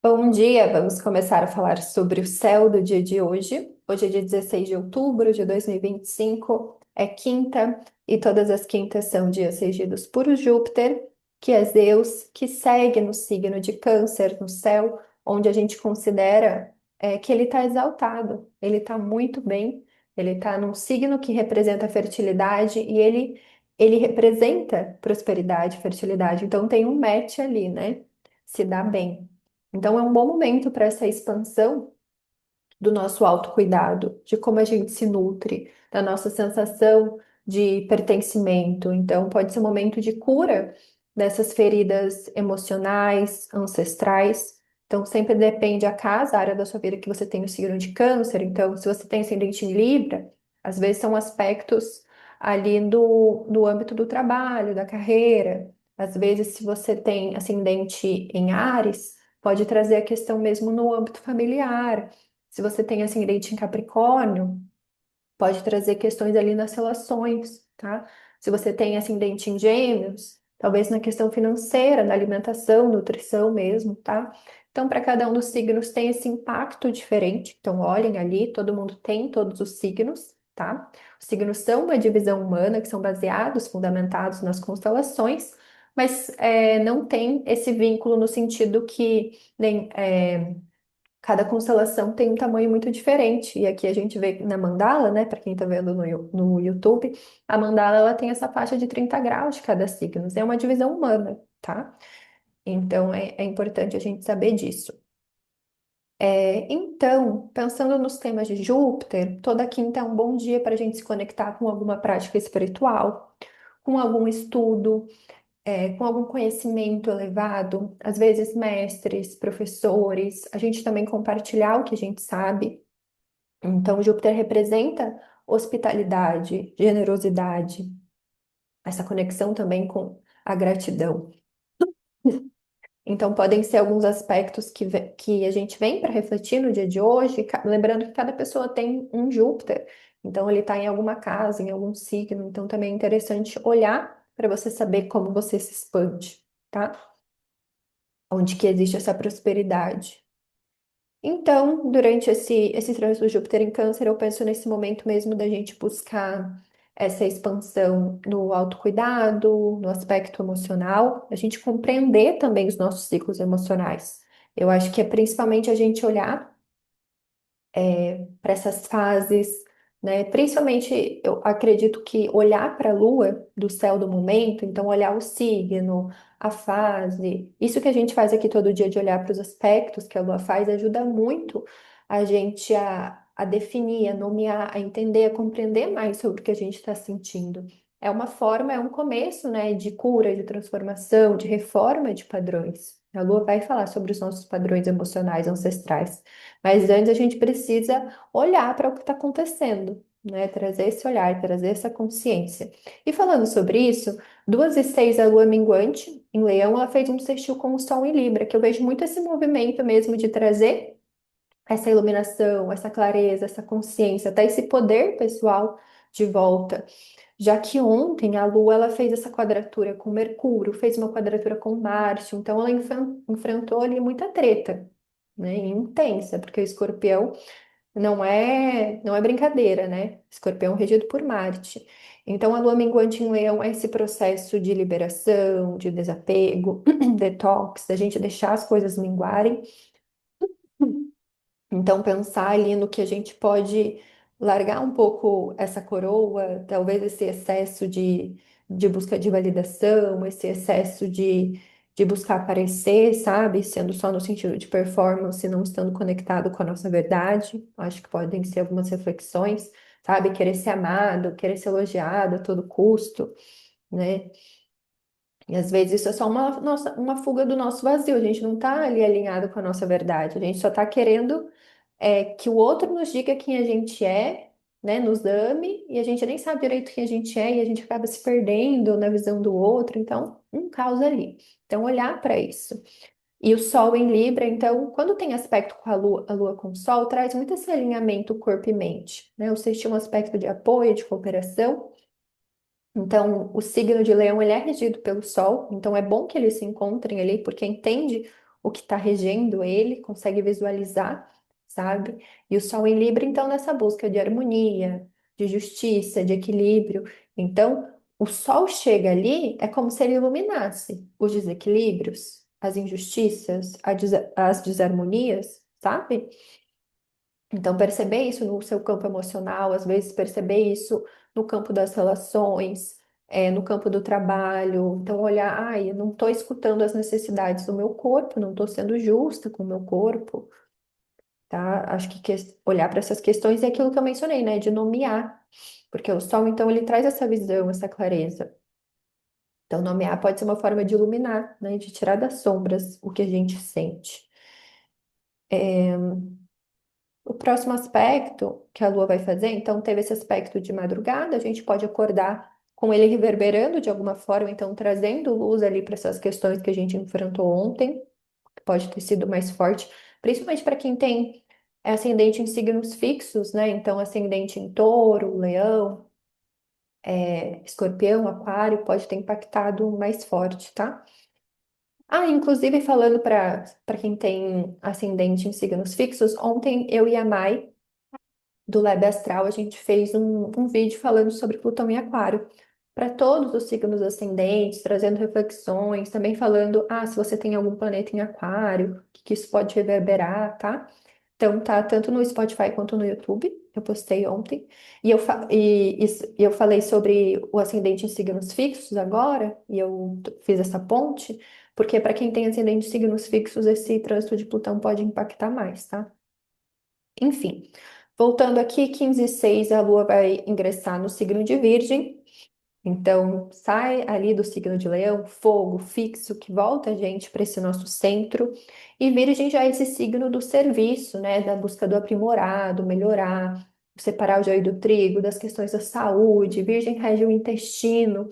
Bom dia, vamos começar a falar sobre o céu do dia de hoje. Hoje é dia 16 de outubro de 2025, é quinta, e todas as quintas são dias regidos por Júpiter, que é Zeus, que segue no signo de Câncer, no céu, onde a gente considera que ele está exaltado, ele está muito bem, ele está num signo que representa a fertilidade e ele representa prosperidade, fertilidade, então tem um match ali, né? Se dá bem. Então, é um bom momento para essa expansão do nosso autocuidado, de como a gente se nutre, da nossa sensação de pertencimento. Então, pode ser um momento de cura dessas feridas emocionais, ancestrais. Então, sempre depende a casa, a área da sua vida que você tem o signo de Câncer. Então, se você tem ascendente em Libra, às vezes são aspectos ali do âmbito do trabalho, da carreira. Às vezes, se você tem ascendente em Áries, pode trazer a questão mesmo no âmbito familiar. Se você tem ascendente em Capricórnio, pode trazer questões ali nas relações, tá? Se você tem ascendente em Gêmeos, talvez na questão financeira, na alimentação, nutrição mesmo, tá? Então, para cada um dos signos tem esse impacto diferente. Então, olhem ali, todo mundo tem todos os signos, tá? Os signos são uma divisão humana que são baseados, fundamentados nas constelações, mas não tem esse vínculo no sentido que nem, cada constelação tem um tamanho muito diferente. E aqui a gente vê na mandala, né? Para quem está vendo no YouTube, a mandala ela tem essa faixa de 30 graus de cada signo. É uma divisão humana, tá? Então é importante a gente saber disso. Então, pensando nos temas de Júpiter, toda quinta é um bom dia para a gente se conectar com alguma prática espiritual, com algum estudo, com algum conhecimento elevado, às vezes mestres, professores, a gente também compartilhar o que a gente sabe. Então, Júpiter representa hospitalidade, generosidade, essa conexão também com a gratidão. Então, podem ser alguns aspectos que a gente vem para refletir no dia de hoje, lembrando que cada pessoa tem um Júpiter, então ele está em alguma casa, em algum signo, então também é interessante olhar para você saber como você se expande, tá? Onde que existe essa prosperidade. Então, durante esse trânsito de Júpiter em Câncer, eu penso nesse momento mesmo da gente buscar essa expansão no autocuidado, no aspecto emocional, a gente compreender também os nossos ciclos emocionais. Eu acho que é principalmente a gente olhar para essas fases, né? Principalmente, eu acredito que olhar para a lua do céu do momento, então olhar o signo, a fase, isso que a gente faz aqui todo dia de olhar para os aspectos que a lua faz, ajuda muito a gente a definir, a nomear, a entender, a compreender mais sobre o que a gente está sentindo. É uma forma, é um começo, né, de cura, de transformação, de reforma de padrões. A lua vai falar sobre os nossos padrões emocionais ancestrais. Mas antes a gente precisa olhar para o que está acontecendo, né? Trazer esse olhar, trazer essa consciência. E falando sobre isso, 2h06 a lua minguante em Leão, ela fez um sextil com o Sol em Libra, que eu vejo muito esse movimento mesmo de trazer essa iluminação, essa clareza, essa consciência, até esse poder pessoal de volta. Já que ontem a Lua ela fez essa quadratura com Mercúrio, fez uma quadratura com Marte, então ela enfrentou ali muita treta, né? E intensa, porque o Escorpião não é brincadeira, né? Escorpião é regido por Marte. Então a Lua minguante em Leão é esse processo de liberação, de desapego, detox, da gente deixar as coisas minguarem. Então, pensar ali no que a gente pode largar um pouco essa coroa, talvez esse excesso de busca de validação, esse excesso de buscar aparecer, sabe? Sendo só no sentido de performance, não estando conectado com a nossa verdade. Acho que podem ser algumas reflexões, sabe? Querer ser amado, querer ser elogiado a todo custo, né? E às vezes isso é só uma fuga do nosso vazio, a gente não está ali alinhado com a nossa verdade, a gente só está querendo que o outro nos diga quem a gente é, né, nos ame, e a gente nem sabe direito quem a gente é, e a gente acaba se perdendo na visão do outro, então, um caos ali. Então, olhar para isso. E o Sol em Libra, então, quando tem aspecto com a Lua com o Sol, traz muito esse alinhamento corpo e mente, né? O sexto é um aspecto de apoio, de cooperação. Então, o signo de Leão, ele é regido pelo Sol, então é bom que eles se encontrem ali, porque entende o que está regendo ele, consegue visualizar, sabe? E o Sol em Libra, então, nessa busca de harmonia, de justiça, de equilíbrio. Então, o Sol chega ali, é como se ele iluminasse os desequilíbrios, as injustiças, as desarmonias, sabe? Então, perceber isso no seu campo emocional, às vezes perceber isso no campo das relações, no campo do trabalho. Então, olhar, ai, eu não estou escutando as necessidades do meu corpo, não estou sendo justa com o meu corpo, tá? Acho que olhar para essas questões é aquilo que eu mencionei, né? De nomear, porque o sol, então, ele traz essa visão, essa clareza. Então, nomear pode ser uma forma de iluminar, né? De tirar das sombras o que a gente sente. O próximo aspecto que a Lua vai fazer, então teve esse aspecto de madrugada, a gente pode acordar com ele reverberando de alguma forma, então trazendo luz ali para essas questões que a gente enfrentou ontem, que pode ter sido mais forte, principalmente para quem tem ascendente em signos fixos, né? Então, ascendente em touro, leão, escorpião, aquário, pode ter impactado mais forte, tá? Ah, inclusive falando para quem tem ascendente em signos fixos, ontem eu e a Mai do Lab Astral, a gente fez um vídeo falando sobre Plutão em Aquário, para todos os signos ascendentes, trazendo reflexões, também falando, se você tem algum planeta em Aquário, o que que isso pode reverberar, tá? Então tá tanto no Spotify quanto no YouTube, eu postei ontem, e eu falei sobre o ascendente em signos fixos agora, e eu fiz essa ponte, porque para quem tem ascendente em signos fixos, esse trânsito de Plutão pode impactar mais, tá? Enfim, voltando aqui, 15/6, a Lua vai ingressar no signo de Virgem. Então, sai ali do signo de Leão, fogo fixo, que volta a gente para esse nosso centro. E Virgem já é esse signo do serviço, né? Da busca do aprimorado, melhorar, separar o joio do trigo, das questões da saúde. Virgem rege o intestino.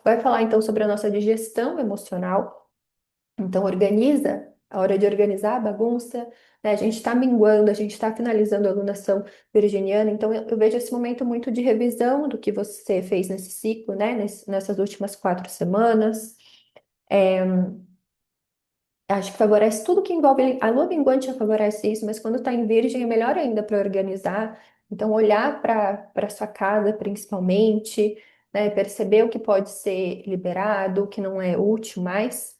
Vai falar então sobre a nossa digestão emocional. Então, organiza, a hora de organizar a bagunça, né? A gente está minguando, a gente está finalizando a alunação virginiana, então eu vejo esse momento muito de revisão do que você fez nesse ciclo, né? Nessas últimas 4 semanas. É, Acho que favorece tudo que envolve. A lua minguante já favorece isso, mas quando está em virgem é melhor ainda para organizar. Então, olhar para sua casa, principalmente, né? Perceber o que pode ser liberado, o que não é útil mais.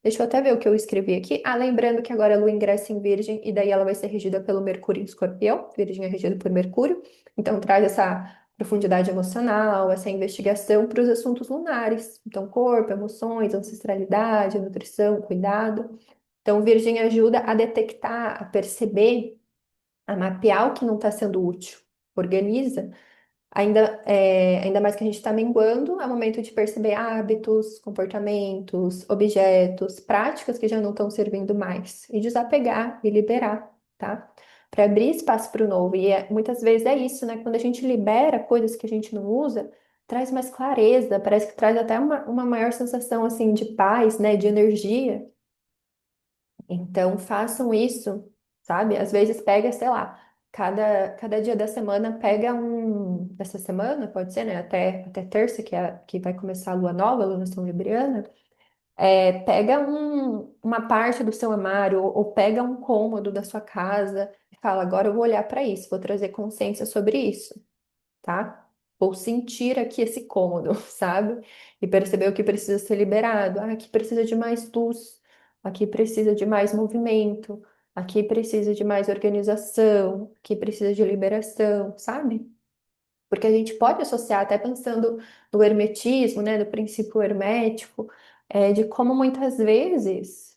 Deixa eu até ver o que eu escrevi aqui. Lembrando que agora a lua ingressa em virgem e daí ela vai ser regida pelo Mercúrio em Escorpião. Virgem é regida por Mercúrio. Então, traz essa profundidade emocional, essa investigação para os assuntos lunares. Então, corpo, emoções, ancestralidade, nutrição, cuidado. Então, Virgem ajuda a detectar, a perceber, a mapear o que não está sendo útil. Organiza. Ainda mais que a gente está minguando, é o momento de perceber hábitos, comportamentos, objetos, práticas que já não estão servindo mais. E desapegar e liberar, tá? Para abrir espaço para o novo. E muitas vezes é isso, né? Quando a gente libera coisas que a gente não usa, traz mais clareza, parece que traz até uma maior sensação, assim, de paz, né? De energia. Então, façam isso, sabe? Às vezes pega, sei lá, cada dia da semana pega dessa semana, pode ser, né? Até terça, que vai começar a lua nova, a lunação libriana. Pega uma parte do seu armário ou pega um cômodo da sua casa e fala, agora eu vou olhar para isso, vou trazer consciência sobre isso, tá? Ou sentir aqui esse cômodo, sabe? E perceber o que precisa ser liberado. Aqui precisa de mais luz, aqui precisa de mais movimento, aqui precisa de mais organização, aqui precisa de liberação, sabe? Porque a gente pode associar, até pensando no hermetismo, né, do princípio hermético, de como muitas vezes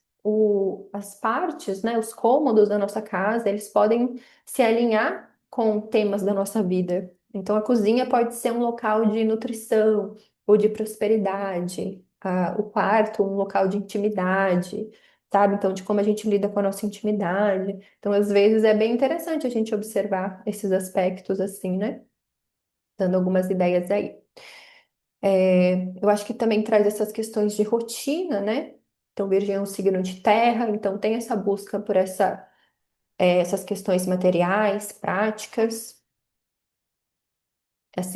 as partes, né, os cômodos da nossa casa, eles podem se alinhar com temas da nossa vida. Então, a cozinha pode ser um local de nutrição ou de prosperidade, o quarto, um local de intimidade, sabe? Então, de como a gente lida com a nossa intimidade. Então, às vezes, é bem interessante a gente observar esses aspectos assim, né? Dando algumas ideias aí. Eu acho que também traz essas questões de rotina, né? Então, Virgem é um signo de terra, então tem essa busca por essas questões materiais, práticas,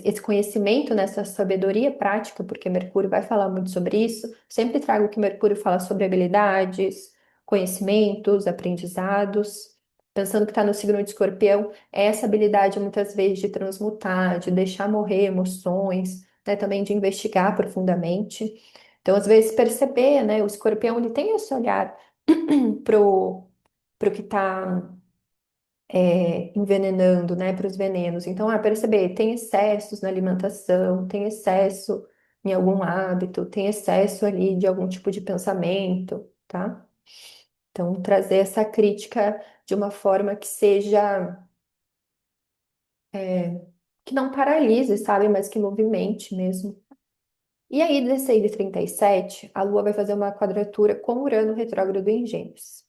esse conhecimento, nessa sabedoria prática, porque Mercúrio vai falar muito sobre isso. Sempre trago que Mercúrio fala sobre habilidades, conhecimentos, aprendizados. Pensando que está no signo de Escorpião, é essa habilidade muitas vezes de transmutar, de deixar morrer emoções, né, também de investigar profundamente. Então, às vezes, perceber, né, o Escorpião ele tem esse olhar pro que está envenenando, né, para os venenos. Então, perceber, tem excessos na alimentação, tem excesso em algum hábito, tem excesso ali de algum tipo de pensamento, tá? Então, trazer essa crítica de uma forma que seja, que não paralise, sabe, mas que movimente mesmo. E aí, 16 e 37, a Lua vai fazer uma quadratura com Urano retrógrado em Gêmeos.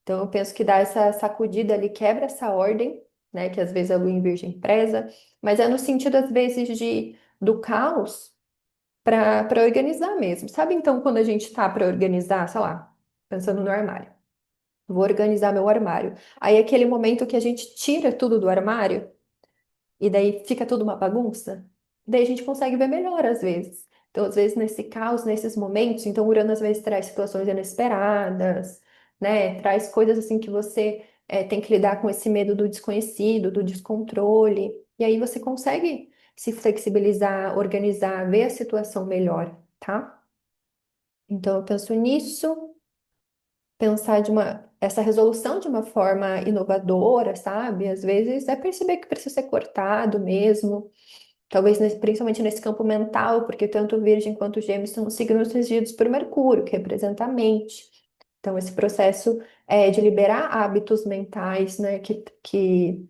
Então, eu penso que dá essa sacudida ali, quebra essa ordem, né, que às vezes a Lua em Virgem preza, mas é no sentido, às vezes, do caos para organizar mesmo. Sabe, então, quando a gente tá para organizar, sei lá, pensando no armário. Vou organizar meu armário. Aí, aquele momento que a gente tira tudo do armário e daí fica tudo uma bagunça, daí a gente consegue ver melhor às vezes. Então, às vezes, nesse caos, nesses momentos, então Urano às vezes traz situações inesperadas, né? Traz coisas assim que você tem que lidar com esse medo do desconhecido, do descontrole. E aí você consegue se flexibilizar, organizar, ver a situação melhor, tá? Então, eu penso nisso, pensar essa resolução de uma forma inovadora, sabe? Às vezes é perceber que precisa ser cortado mesmo. Talvez principalmente nesse campo mental, porque tanto Virgem quanto Gêmeos são signos regidos por Mercúrio, que representa a mente. Então, esse processo de liberar hábitos mentais, né? Que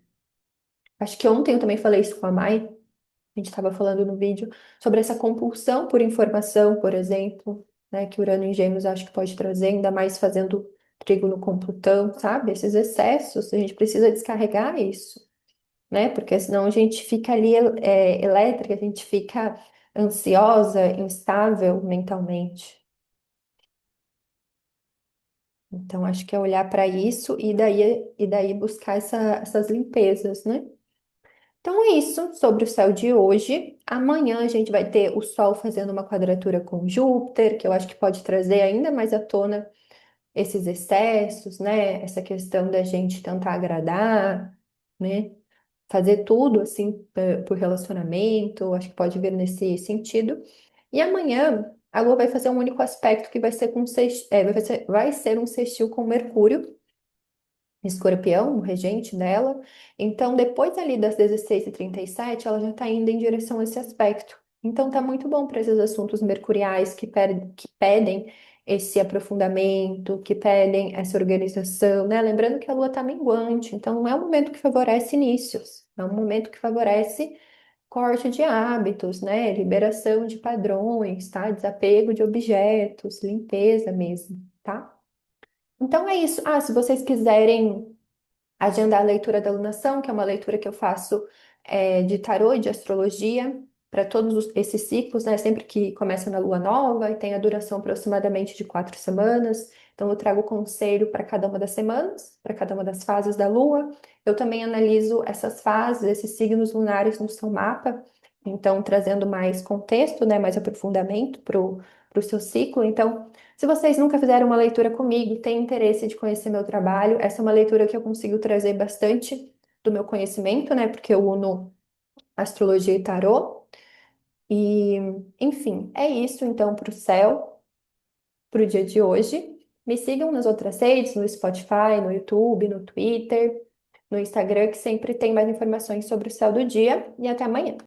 acho que ontem eu também falei isso com a Mai, a gente estava falando no vídeo, sobre essa compulsão por informação, por exemplo, né? Que Urano em Gêmeos acho que pode trazer, ainda mais fazendo trígono com Plutão, sabe? Esses excessos, a gente precisa descarregar isso, né? Porque senão a gente fica ali elétrica, a gente fica ansiosa, instável mentalmente. Então, acho que é olhar para isso e daí buscar essas limpezas, né? Então, é isso sobre o céu de hoje. Amanhã a gente vai ter o Sol fazendo uma quadratura com Júpiter, que eu acho que pode trazer ainda mais à tona esses excessos, né? Essa questão da gente tentar agradar, né? Fazer tudo assim por relacionamento, acho que pode vir nesse sentido. E amanhã a Lua vai fazer um único aspecto que vai ser vai ser um sextil com Mercúrio, Escorpião, o regente dela. Então, depois ali das 16h37, ela já está indo em direção a esse aspecto. Então, tá muito bom para esses assuntos mercuriais que pedem esse aprofundamento, que pedem essa organização, né? Lembrando que a Lua está minguante, então não é um momento que favorece inícios, é um momento que favorece corte de hábitos, né? Liberação de padrões, tá? Desapego de objetos, limpeza mesmo, tá? Então é isso. Se vocês quiserem agendar a leitura da alunação, que é uma leitura que eu faço de tarô e de astrologia para todos esses ciclos, né? Sempre que começa na lua nova e tem a duração aproximadamente de 4 semanas. Então, eu trago conselho para cada uma das semanas, para cada uma das fases da lua. Eu também analiso essas fases, esses signos lunares no seu mapa, então trazendo mais contexto, né? Mais aprofundamento para o seu ciclo. Então, se vocês nunca fizeram uma leitura comigo, têm interesse de conhecer meu trabalho, essa é uma leitura que eu consigo trazer bastante do meu conhecimento, né? Porque eu uno astrologia e tarô. E, enfim, é isso então para o céu, para o dia de hoje. Me sigam nas outras redes, no Spotify, no YouTube, no Twitter, no Instagram, que sempre tem mais informações sobre o céu do dia. E até amanhã.